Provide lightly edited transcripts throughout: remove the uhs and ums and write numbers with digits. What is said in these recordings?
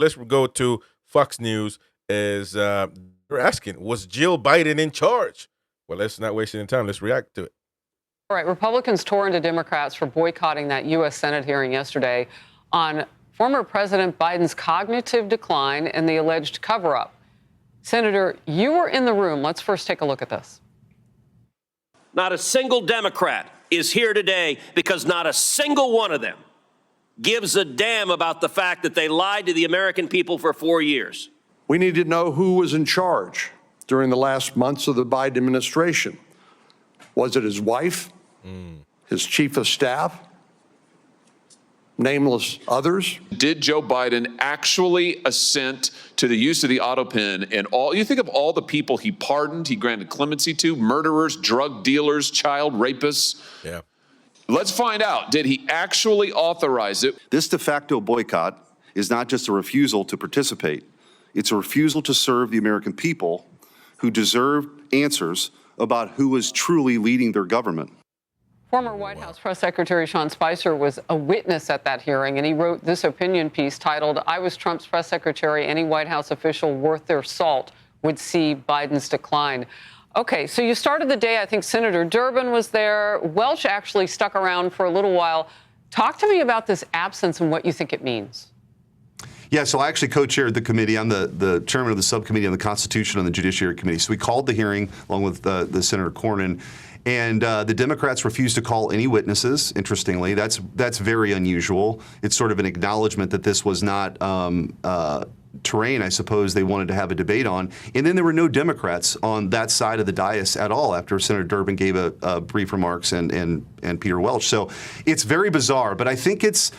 Let's go to Fox News. As they're asking, was Jill Biden in charge? Well, let's not waste any time. Let's react to it. All right, Republicans tore into Democrats for boycotting that U.S. Senate hearing yesterday on former President Biden's cognitive decline and the alleged cover-up. Senator, you were in the room. Let's first take a look at this. Not a single Democrat is here today because not a single one of them gives a damn about the fact that they lied to the American people for 4 years. We need to know who was in charge during the last months of the Biden administration. Was it his wife, his chief of staff, nameless others? Did Joe Biden actually assent to the use of the auto pen and all? You think of all the people he pardoned, he granted clemency to, murderers, drug dealers, child rapists. Yeah. Let's find out. Did he actually authorize it? This de facto boycott is not just a refusal to participate. It's a refusal to serve the American people who deserve answers about who is truly leading their government. Former White House Press Secretary Sean Spicer was a witness at that hearing, and he wrote this opinion piece titled, "I was Trump's press secretary. Any White House official worth their salt would see Biden's decline." Okay, so you started the day, I think Senator Durbin was there. Welch actually stuck around for a little while. Talk to me about this absence and what you think it means. Yeah, so I actually co-chaired the committee. I'm the chairman of the subcommittee on the Constitution and the Judiciary Committee. So we called the hearing along with the Senator Cornyn. And the Democrats refused to call any witnesses. Interestingly, that's very unusual. It's sort of an acknowledgement that this was not terrain, I suppose, they wanted to have a debate on. And then there were no Democrats on that side of the dais at all after Senator Durbin gave a brief remarks and Peter Welch. So it's very bizarre, but I think it's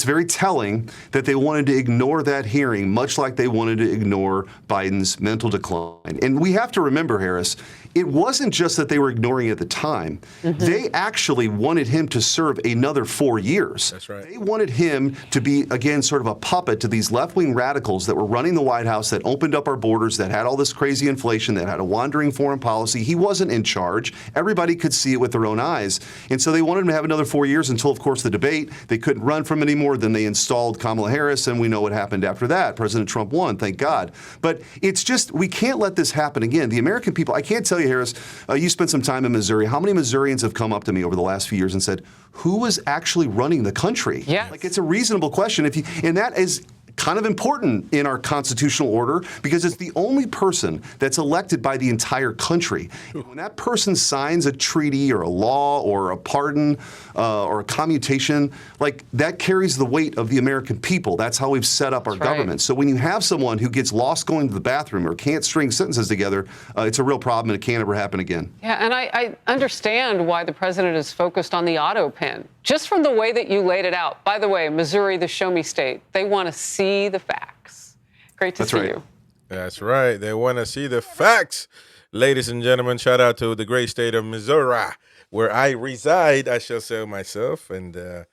very telling that they wanted to ignore that hearing, much like they wanted to ignore Biden's mental decline. And we have to remember, Harris, it wasn't just that they were ignoring it at the time. They actually wanted him to serve another 4 years. That's right. They wanted him to be, again, sort of a puppet to these left-wing radicals that were running the White House, that opened up our borders, that had all this crazy inflation, that had a wandering foreign policy. He wasn't in charge. Everybody could see it with their own eyes. And so they wanted him to have another 4 years until, of course, the debate. They couldn't run from it anymore. Then they installed Kamala Harris, and we know what happened after that. President Trump won, thank God. But it's just, we can't let this happen again. The American people, I can't tell you, Harris, you spent some time in Missouri. How many Missourians have come up to me over the last few years and said, who was actually running the country? Yeah. Like, it's a reasonable question. And that is kind of important in our constitutional order because it's the only person that's elected by the entire country. And when that person signs a treaty or a law or a pardon or a commutation, like, that carries the weight of the American people. That's how we've set up our government. So when you have someone who gets lost going to the bathroom or can't string sentences together, it's a real problem and it can't ever happen again. Yeah, and I understand why the president is focused on the auto pen, just from the way that you laid it out. By the way, Missouri, the show me state, they want to see the facts. Great to see you. That's right. They want to see the facts. Ladies and gentlemen, shout out to the great state of Missouri, where I reside, I shall say myself. And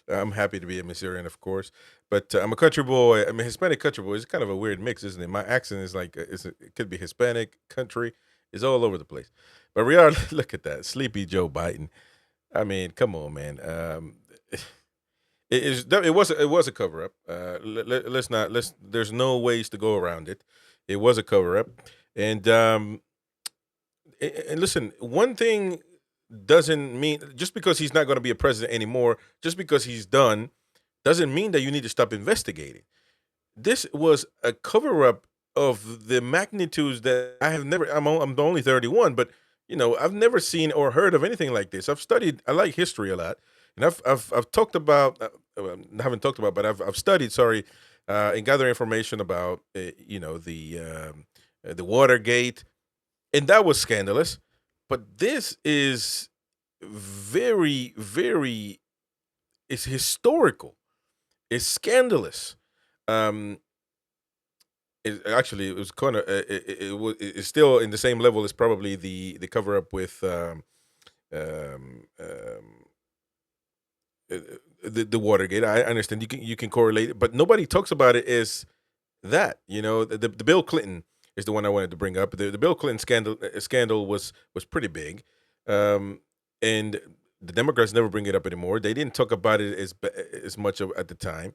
I'm happy to be a Missourian, of course. But I'm a country boy. I'm a Hispanic country boy. It's kind of a weird mix, isn't it? My accent is like, it could be Hispanic, country. It's all over the place. But we are, look at that, sleepy Joe Biden. I mean, come on, man. It was a cover up. There's no ways to go around it. It was a cover up, and listen, one thing doesn't mean just because he's not going to be a president anymore, just because he's done, doesn't mean that you need to stop investigating. This was a cover up of the magnitudes that I have never. I'm only 31, but I've never seen or heard of anything like this. I like history a lot. And I've talked about, haven't talked about, but I've studied, and gather information about, the Watergate, and that was scandalous. But this is very, very, it's historical. It's scandalous. It was kind of, it's still in the same level as probably the cover up with the Watergate. I understand you can correlate it, but nobody talks about it as that. The Bill Clinton is the one I wanted to bring up. The Bill Clinton scandal was pretty big, and the Democrats never bring it up anymore. They didn't talk about it as much at the time.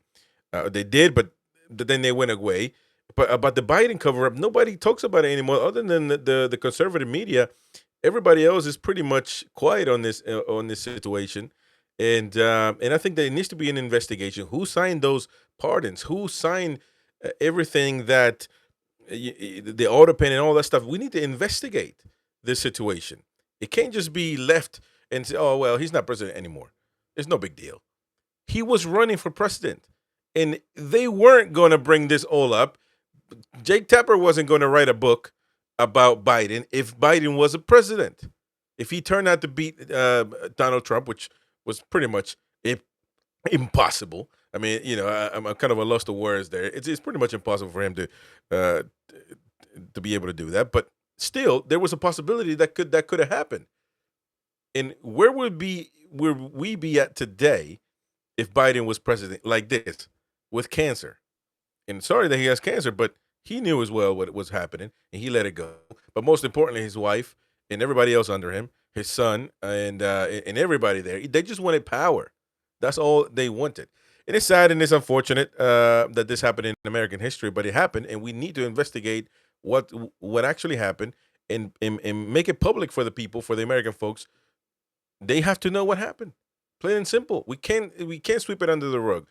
They did, but then they went away. But about the Biden cover-up, nobody talks about it anymore, other than the conservative media. Everybody else is pretty much quiet on this situation, and I think there needs to be an investigation. Who signed those pardons? Who signed everything that the auto pen and all that stuff? We need to investigate this situation. It can't just be left and say, "Oh well, he's not president anymore. It's no big deal." He was running for president, and they weren't going to bring this all up. Jake Tapper wasn't going to write a book about Biden if Biden was a president. If he turned out to beat Donald Trump, which was pretty much impossible. I mean, I'm kind of a lost of words there. It's pretty much impossible for him to be able to do that. But still, there was a possibility that could have happened. And where would we be at today if Biden was president like this with cancer? And sorry that he has cancer, but he knew as well what was happening, and he let it go. But most importantly, his wife and everybody else under him, his son, and everybody there, they just wanted power. That's all they wanted. And it's sad and it's unfortunate that this happened in American history, but it happened, and we need to investigate what actually happened and make it public for the people, for the American folks. They have to know what happened. Plain and simple. We can't sweep it under the rug.